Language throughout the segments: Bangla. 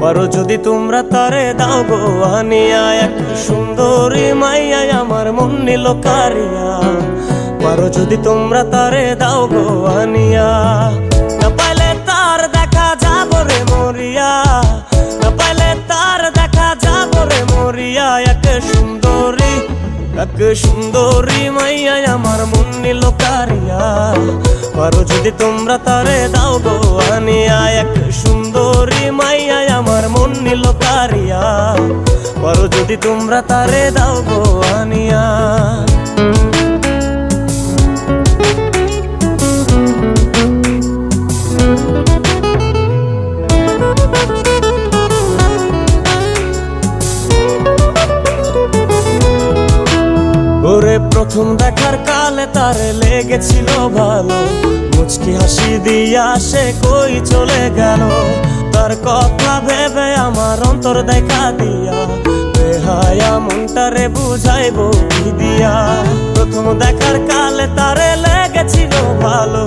পারো যদি তোমরা তারে দাও গো আনিয়া, এক সুন্দরী মাইয়া আমার মন নিল কারিয়া। পারো যদি তোমরা তারে দাও গো আনিয়া, না পাইলে তার দেখা যাব রে মরিয়া, না পাইলে তার দেখা যাব রে মরিয়া। এক সুন্দরী মাইয়া আমার মন নিল কারিয়া। পারো যদি তোমরা তারে দাও গো আনিয়া, এক সুন্দরী মাইয়া আমার মন নিল কারিয়া। পারো যদি তোমরা তারে দাও গো আনিয়া। ওরে প্রথম দেখার কালে তারে লেগেছিল ভালো, মুচকি হাসি দিয়া সে কই চলে গেল। তার কথা ভেবে আমার অন্তর দেখা দিয়া, বেহায়া মনটারে বুঝাইবো কি দিয়া। প্রথম দেখার কালে তারে লেগেছিল ভালো,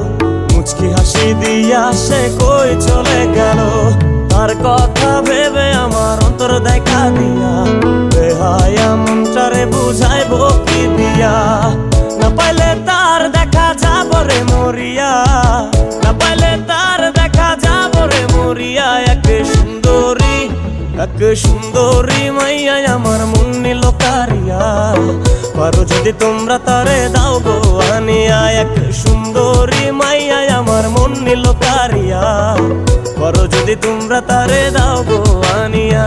মুচকি হাসি দিয়া সে কই চলে গেল। তার কথা ভেবে আমার অন্তর দেখা দিয়া, বেহায়া মনটারে বুঝাইবো কি দিয়া। না পাইলে তার দেখা যাব রে মরিয়া, না পাইলে তার দেখা যাব রে মরিয়া। এক সুন্দরী মাইয়া আমার মন নিল কারিয়া। পারো যদি তোমরা তারে দাও গো আনিয়া, এক সুন্দরী মাইয়া আমার মন নিল কারিয়া। পারো যদি তোমরা তারে দাও গো আনিয়া।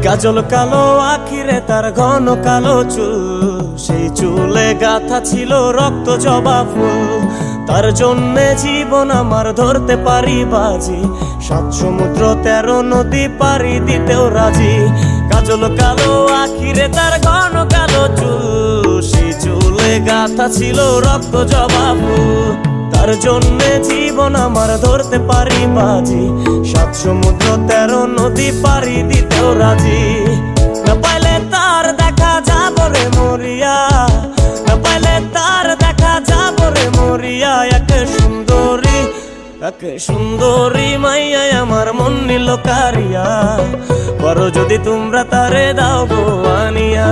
কাজল কালো আখিরে তার ঘন কালো চুল, সেই চুলে গাথা ছিল রক্ত জবা ফুল। তার জন্যে জীবন আমার ধরতে পারি বাজি, 7 সমুদ্র 13 নদী পারি দিতেও রাজি। কাজল কালো আখিরে তার ঘন কালো চুল, সেই চুলে গাথা ছিল রক্ত জবা ফুল। তার জন্যে জীবন আমার ধরতে পারি বাজি, 7 সমুদ্র 13 নদী পারি দিতেও রাজি। না পাইলে তার দেখা যাব রে মরিয়া, না পাইলে তার দেখা যাব রে মরিয়া। এক সুন্দরী মাইয়া আমার মন নিল কারিয়া। পারো যদি তোমরা তারে দাও গো আনিয়া,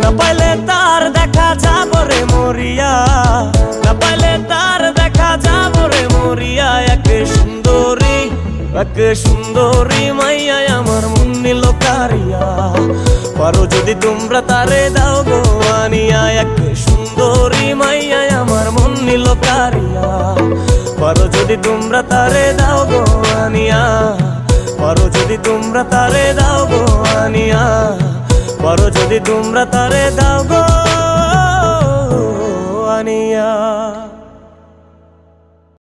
না পাইলে তার দেখা যাব রে মরিয়া, না পাইলে তার দেখা যাব রে মরিয়া। এক সুন্দরী মাইয়া আমার মন নিল কারিয়া। পারো যদি তোমরা তারে দাও গো আনিয়া, এক সুন্দরী মাইয়া আমার মন নিল কারিয়া। পারো যদি তোমরা তারে দাও গো আনিয়া, পারো যদি তোমরা তারে দাও গো আনিয়া। পারো যদি তোমরা তারে দাও গো আনিয়া।